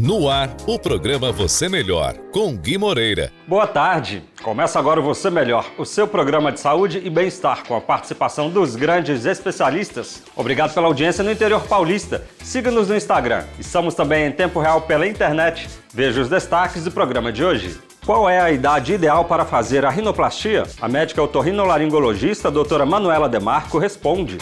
No ar, o programa Você Melhor, com Gui Moreira. Boa tarde. Começa agora o Você Melhor, o seu programa de saúde e bem-estar, com a participação dos grandes especialistas. Obrigado pela audiência no interior paulista. Siga-nos no Instagram. Estamos também em tempo real pela internet. Veja os destaques do programa de hoje. Qual é a idade ideal para fazer a rinoplastia? A médica otorrinolaringologista, doutora Manuela Demarco, responde.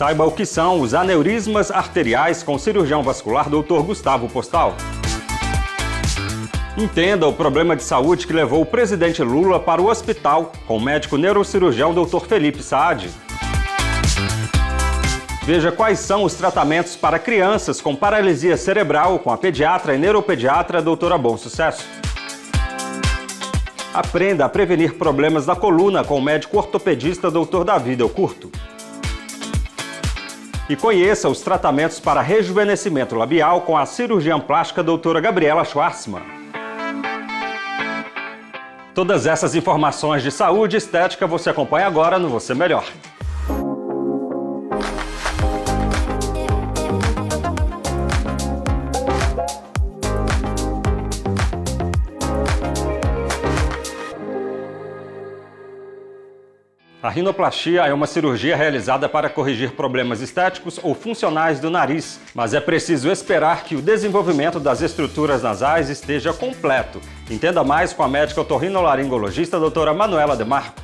Saiba o que são os aneurismas arteriais com o cirurgião vascular Dr. Gustavo Postal. Entenda o problema de saúde que levou o presidente Lula para o hospital com o médico neurocirurgião Dr. Felipe Saad. Veja quais são os tratamentos para crianças com paralisia cerebral com a pediatra e neuropediatra doutora Bom Sucesso. Aprenda a prevenir problemas da coluna com o médico ortopedista Dr. Davi Del Curto. E conheça os tratamentos para rejuvenescimento labial com a cirurgiã plástica doutora Gabriela Schwartzman. Todas essas informações de saúde e estética você acompanha agora no Você Melhor. A rinoplastia é uma cirurgia realizada para corrigir problemas estéticos ou funcionais do nariz, mas é preciso esperar que o desenvolvimento das estruturas nasais esteja completo. Entenda mais com a médica otorrinolaringologista doutora Manuela Demarco.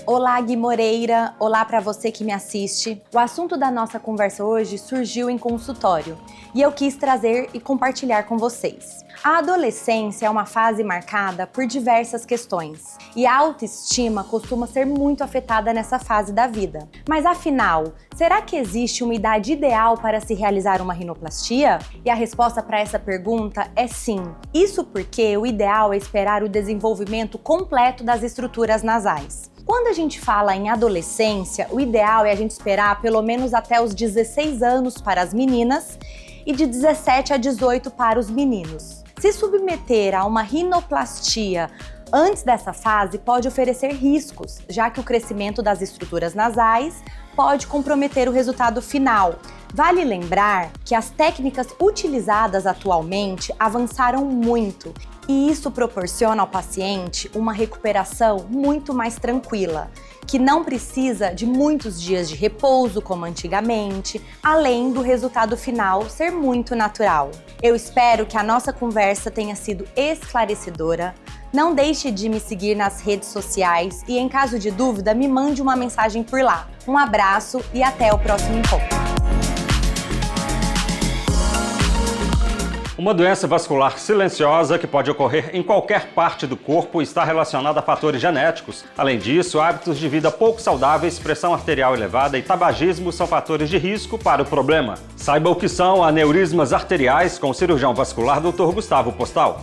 Olá, Gui Moreira. Olá para você que me assiste. O assunto da nossa conversa hoje surgiu em consultório e eu quis trazer e compartilhar com vocês. A adolescência é uma fase marcada por diversas questões e a autoestima costuma ser muito afetada nessa fase da vida. Mas afinal, será que existe uma idade ideal para se realizar uma rinoplastia? E a resposta para essa pergunta é sim. Isso porque o ideal é esperar o desenvolvimento completo das estruturas nasais. Quando a gente fala em adolescência, o ideal é a gente esperar pelo menos até os 16 anos para as meninas e de 17 a 18 para os meninos. Se submeter a uma rinoplastia antes dessa fase pode oferecer riscos, já que o crescimento das estruturas nasais pode comprometer o resultado final. Vale lembrar que as técnicas utilizadas atualmente avançaram muito e isso proporciona ao paciente uma recuperação muito mais tranquila, que não precisa de muitos dias de repouso como antigamente, além do resultado final ser muito natural. Eu espero que a nossa conversa tenha sido esclarecedora. Não deixe de me seguir nas redes sociais e, em caso de dúvida, me mande uma mensagem por lá. Um abraço e até o próximo encontro. Uma doença vascular silenciosa que pode ocorrer em qualquer parte do corpo está relacionada a fatores genéticos. Além disso, hábitos de vida pouco saudáveis, pressão arterial elevada e tabagismo são fatores de risco para o problema. Saiba o que são aneurismas arteriais com o cirurgião vascular Dr. Gustavo Postal.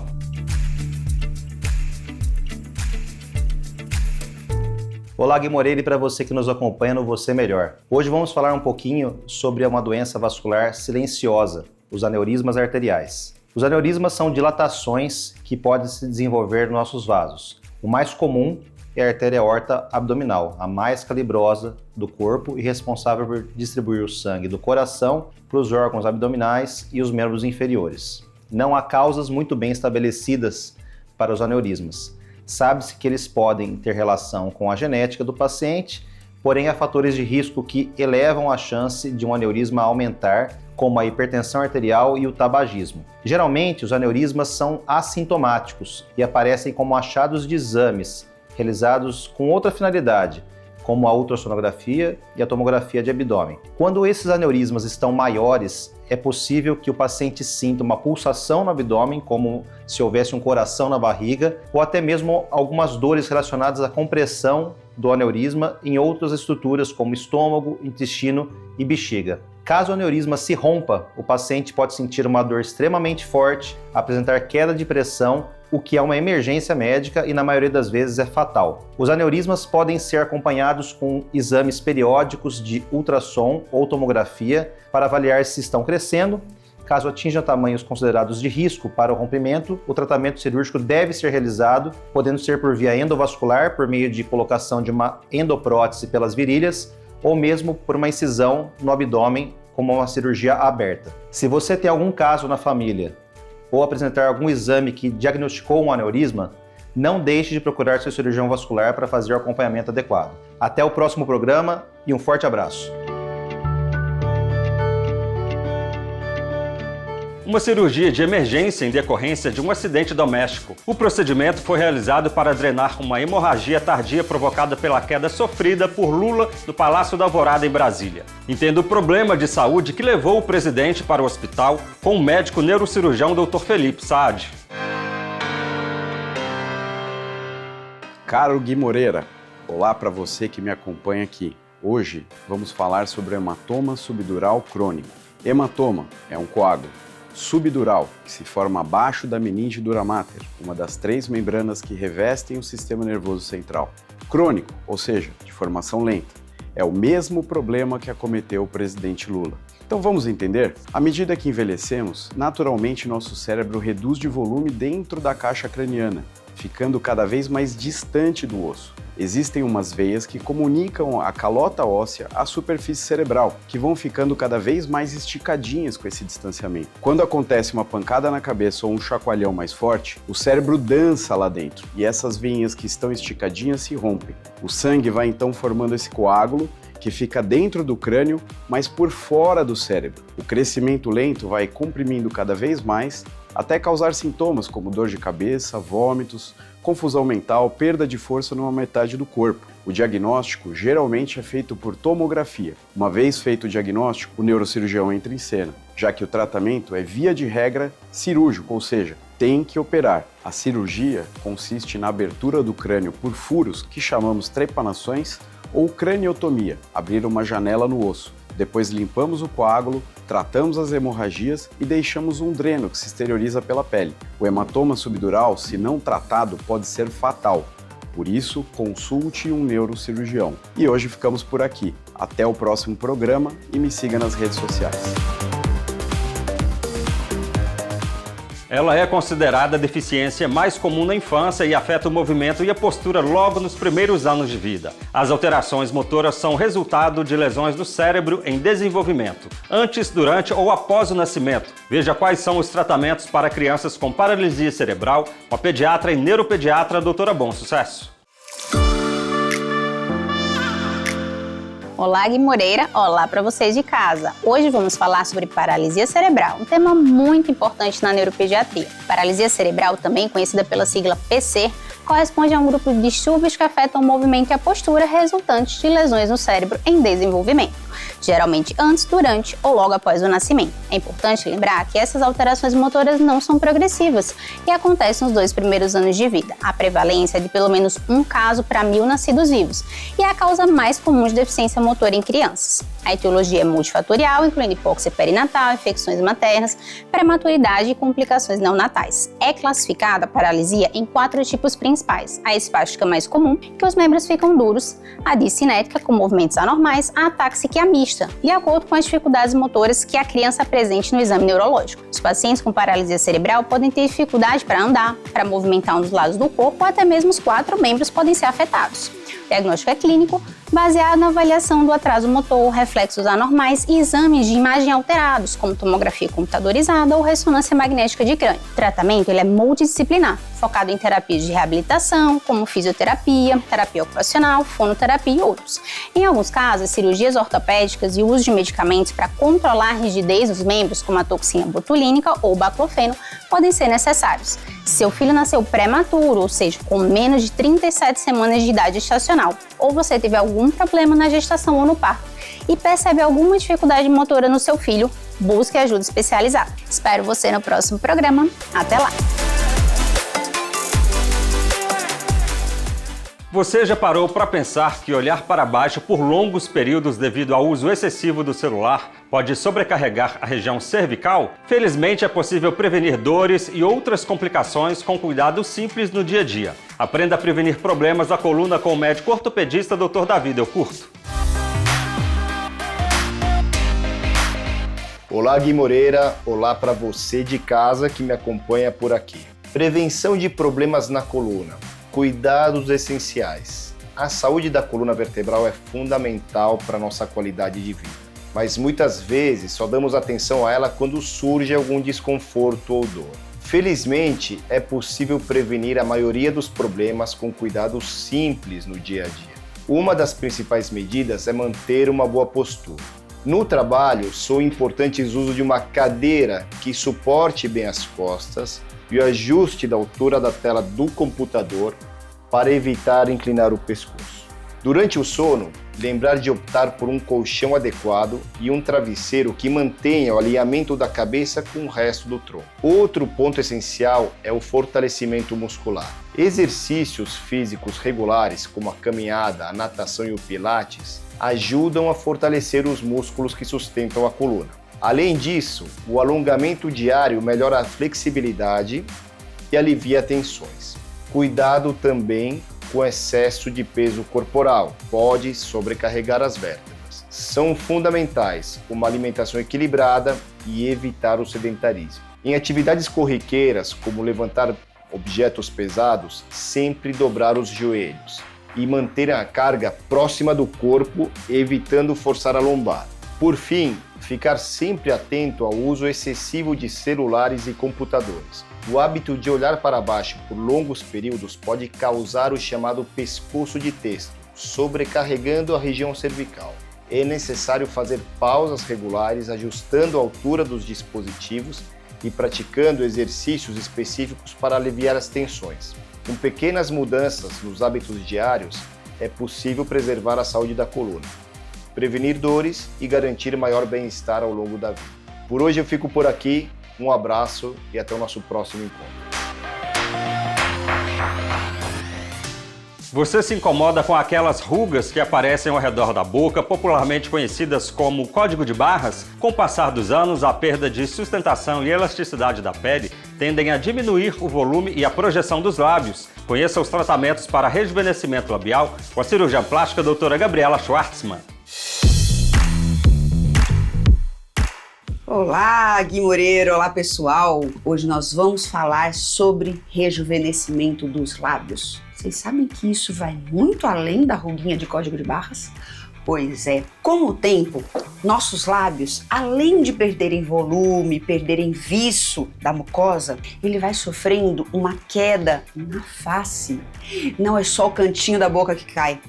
Olá, Gui Moreira, e para você que nos acompanha no Você Melhor. Hoje vamos falar um pouquinho sobre uma doença vascular silenciosa, os aneurismas arteriais. Os aneurismas são dilatações que podem se desenvolver nos nossos vasos. O mais comum é a artéria aorta abdominal, a mais calibrosa do corpo e responsável por distribuir o sangue do coração para os órgãos abdominais e os membros inferiores. Não há causas muito bem estabelecidas para os aneurismas. Sabe-se que eles podem ter relação com a genética do paciente, porém há fatores de risco que elevam a chance de um aneurisma aumentar, como a hipertensão arterial e o tabagismo. Geralmente, os aneurismas são assintomáticos e aparecem como achados de exames realizados com outra finalidade, como a ultrassonografia e a tomografia de abdômen. Quando esses aneurismas estão maiores, é possível que o paciente sinta uma pulsação no abdômen, como se houvesse um coração na barriga, ou até mesmo algumas dores relacionadas à compressão do aneurisma em outras estruturas como estômago, intestino e bexiga. Caso o aneurisma se rompa, o paciente pode sentir uma dor extremamente forte, apresentar queda de pressão, o que é uma emergência médica e na maioria das vezes é fatal. Os aneurismas podem ser acompanhados com exames periódicos de ultrassom ou tomografia para avaliar se estão crescendo. Caso atinjam tamanhos considerados de risco para o rompimento, o tratamento cirúrgico deve ser realizado, podendo ser por via endovascular, por meio de colocação de uma endoprótese pelas virilhas, ou mesmo por uma incisão no abdômen como uma cirurgia aberta. Se você tem algum caso na família ou apresentar algum exame que diagnosticou um aneurisma, não deixe de procurar seu cirurgião vascular para fazer o acompanhamento adequado. Até o próximo programa e um forte abraço. Uma cirurgia de emergência em decorrência de um acidente doméstico. O procedimento foi realizado para drenar uma hemorragia tardia provocada pela queda sofrida por Lula do Palácio da Alvorada, em Brasília. Entenda o problema de saúde que levou o presidente para o hospital com o médico neurocirurgião Dr. Felipe Saad. Caro Gui Moreira, olá para você que me acompanha aqui. Hoje vamos falar sobre o hematoma subdural crônico. Hematoma é um coágulo subdural, que se forma abaixo da meninge dura mater, uma das 3 membranas que revestem o sistema nervoso central. Crônico, ou seja, de formação lenta, é o mesmo problema que acometeu o presidente Lula. Então vamos entender? À medida que envelhecemos, naturalmente nosso cérebro reduz de volume dentro da caixa craniana, ficando cada vez mais distante do osso. Existem umas veias que comunicam a calota óssea à superfície cerebral, que vão ficando cada vez mais esticadinhas com esse distanciamento. Quando acontece uma pancada na cabeça ou um chacoalhão mais forte, o cérebro dança lá dentro e essas veinhas que estão esticadinhas se rompem. O sangue vai então formando esse coágulo que fica dentro do crânio, mas por fora do cérebro. O crescimento lento vai comprimindo cada vez mais, até causar sintomas como dor de cabeça, vômitos, confusão mental, perda de força numa metade do corpo. O diagnóstico geralmente é feito por tomografia. Uma vez feito o diagnóstico, o neurocirurgião entra em cena, já que o tratamento é, via de regra, cirúrgico, ou seja, tem que operar. A cirurgia consiste na abertura do crânio por furos, que chamamos trepanações, ou craniotomia, abrir uma janela no osso. Depois limpamos o coágulo, tratamos as hemorragias e deixamos um dreno que se exterioriza pela pele. O hematoma subdural, se não tratado, pode ser fatal. Por isso, consulte um neurocirurgião. E hoje ficamos por aqui. Até o próximo programa e me siga nas redes sociais. Ela é considerada a deficiência mais comum na infância e afeta o movimento e a postura logo nos primeiros anos de vida. As alterações motoras são resultado de lesões do cérebro em desenvolvimento, antes, durante ou após o nascimento. Veja quais são os tratamentos para crianças com paralisia cerebral com a pediatra e neuropediatra doutora Bom Sucesso. Olá, Gui Moreira, olá para vocês de casa. Hoje vamos falar sobre paralisia cerebral, um tema muito importante na neuropediatria. Paralisia cerebral, também conhecida pela sigla PC, corresponde a um grupo de distúrbios que afetam o movimento e a postura resultantes de lesões no cérebro em desenvolvimento, geralmente antes, durante ou logo após o nascimento. É importante lembrar que essas alterações motoras não são progressivas e acontecem nos 2 primeiros anos de vida. A prevalência é de pelo menos um caso para 1.000 nascidos vivos e é a causa mais comum de deficiência motora em crianças. A etiologia é multifatorial, incluindo hipóxia perinatal, infecções maternas, prematuridade e complicações neonatais. É classificada a paralisia em 4 tipos principais: a espástica mais comum, que os membros ficam duros, a discinética, com movimentos anormais, a atáxica mista, de acordo com as dificuldades motoras que a criança apresente no exame neurológico. Os pacientes com paralisia cerebral podem ter dificuldade para andar, para movimentar um dos lados do corpo, ou até mesmo os 4 membros podem ser afetados. O diagnóstico é clínico, baseado na avaliação do atraso motor, reflexos anormais e exames de imagem alterados, como tomografia computadorizada ou ressonância magnética de crânio. O tratamento é multidisciplinar, focado em terapias de reabilitação, como fisioterapia, terapia ocupacional, fonoterapia e outros. Em alguns casos, cirurgias ortopédicas e uso de medicamentos para controlar a rigidez dos membros, como a toxina botulínica ou baclofeno, podem ser necessários. Se seu filho nasceu prematuro, ou seja, com menos de 37 semanas de idade gestacional, ou você teve algum problema na gestação ou no parto e percebe alguma dificuldade motora no seu filho, busque ajuda especializada. Espero você no próximo programa. Até lá! Você já parou para pensar que olhar para baixo por longos períodos devido ao uso excessivo do celular pode sobrecarregar a região cervical? Felizmente é possível prevenir dores e outras complicações com cuidados simples no dia a dia. Aprenda a prevenir problemas da coluna com o médico ortopedista Dr. Davi Del Curto. Olá, Gui Moreira, olá para você de casa que me acompanha por aqui. Prevenção de problemas na coluna. Cuidados essenciais. A saúde da coluna vertebral é fundamental para a nossa qualidade de vida. mas muitas vezes só damos atenção a ela quando surge algum desconforto ou dor. Felizmente, é possível prevenir a maioria dos problemas com cuidados simples no dia a dia. Uma das principais medidas é manter uma boa postura. No trabalho, são importantes o uso de uma cadeira que suporte bem as costas e o ajuste da altura da tela do computador para evitar inclinar o pescoço. Durante o sono, lembrar de optar por um colchão adequado e um travesseiro que mantenha o alinhamento da cabeça com o resto do tronco. Outro ponto essencial é o fortalecimento muscular. Exercícios físicos regulares, como a caminhada, a natação e o pilates, ajudam a fortalecer os músculos que sustentam a coluna. Além disso, o alongamento diário melhora a flexibilidade e alivia tensões. Cuidado também com excesso de peso corporal, pode sobrecarregar as vértebras. São fundamentais uma alimentação equilibrada e evitar o sedentarismo. Em atividades corriqueiras, como levantar objetos pesados, sempre dobrar os joelhos e manter a carga próxima do corpo, evitando forçar a lombar. Por fim, ficar sempre atento ao uso excessivo de celulares e computadores. O hábito de olhar para baixo por longos períodos pode causar o chamado pescoço de texto, sobrecarregando a região cervical. É necessário fazer pausas regulares, ajustando a altura dos dispositivos e praticando exercícios específicos para aliviar as tensões. Com pequenas mudanças nos hábitos diários, é possível preservar a saúde da coluna, prevenir dores e garantir maior bem-estar ao longo da vida. Por hoje eu fico por aqui, um abraço e até o nosso próximo encontro. Você se incomoda com aquelas rugas que aparecem ao redor da boca, popularmente conhecidas como código de barras? Com o passar dos anos, a perda de sustentação e elasticidade da pele tendem a diminuir o volume e a projeção dos lábios. Conheça os tratamentos para rejuvenescimento labial com a cirurgiã plástica doutora Gabriela Schwartzman. Olá, Gui Moreira, olá pessoal! Hoje nós vamos falar sobre rejuvenescimento dos lábios. Vocês sabem que isso vai muito além da ruguinha de código de barras? Pois é, com o tempo, nossos lábios, além de perderem volume, perderem viço da mucosa, ele vai sofrendo uma queda na face. Não é só o cantinho da boca que cai.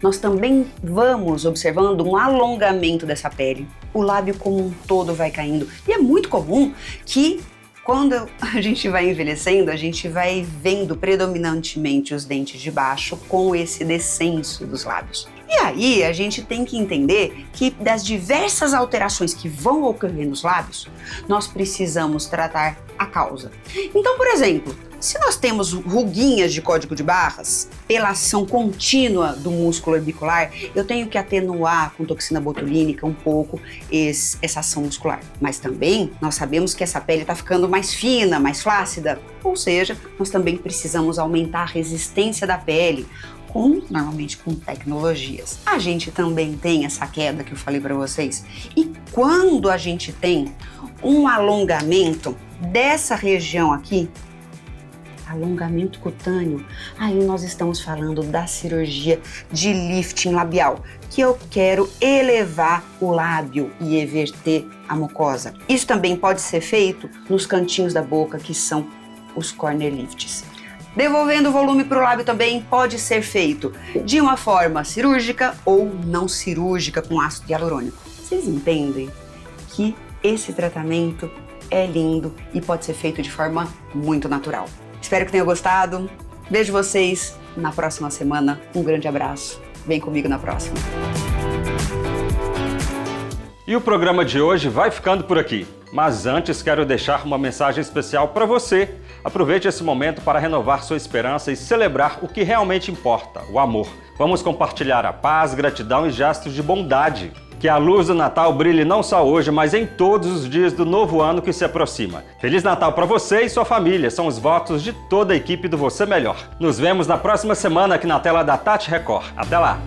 Nós também vamos observando um alongamento dessa pele. O lábio como um todo vai caindo. E é muito comum que quando a gente vai envelhecendo, a gente vai vendo predominantemente os dentes de baixo com esse descenso dos lábios. E aí a gente tem que entender que das diversas alterações que vão ocorrer nos lábios, nós precisamos tratar a causa. Então, por exemplo, se nós temos ruguinhas de código de barras, pela ação contínua do músculo orbicular, eu tenho que atenuar com toxina botulínica um pouco essa ação muscular. Mas também nós sabemos que essa pele está ficando mais fina, mais flácida, ou seja, nós também precisamos aumentar a resistência da pele, normalmente com tecnologias. A gente também tem essa queda que eu falei para vocês, e quando a gente tem um alongamento dessa região aqui, alongamento cutâneo, aí nós estamos falando da cirurgia de lifting labial, que eu quero elevar o lábio e everter a mucosa. Isso também pode ser feito nos cantinhos da boca, que são os corner lifts. Devolvendo volume para o lábio também pode ser feito de uma forma cirúrgica ou não cirúrgica com ácido hialurônico. Vocês entendem que esse tratamento é lindo e pode ser feito de forma muito natural. Espero que tenham gostado. Vejo vocês na próxima semana. Um grande abraço. Vem comigo na próxima. E o programa de hoje vai ficando por aqui. Mas antes quero deixar uma mensagem especial para você. Aproveite esse momento para renovar sua esperança e celebrar o que realmente importa, o amor. Vamos compartilhar a paz, gratidão e gestos de bondade. Que a luz do Natal brilhe não só hoje, mas em todos os dias do novo ano que se aproxima. Feliz Natal para você e sua família, são os votos de toda a equipe do Você Melhor. Nos vemos na próxima semana aqui na tela da Tati Record. Até lá!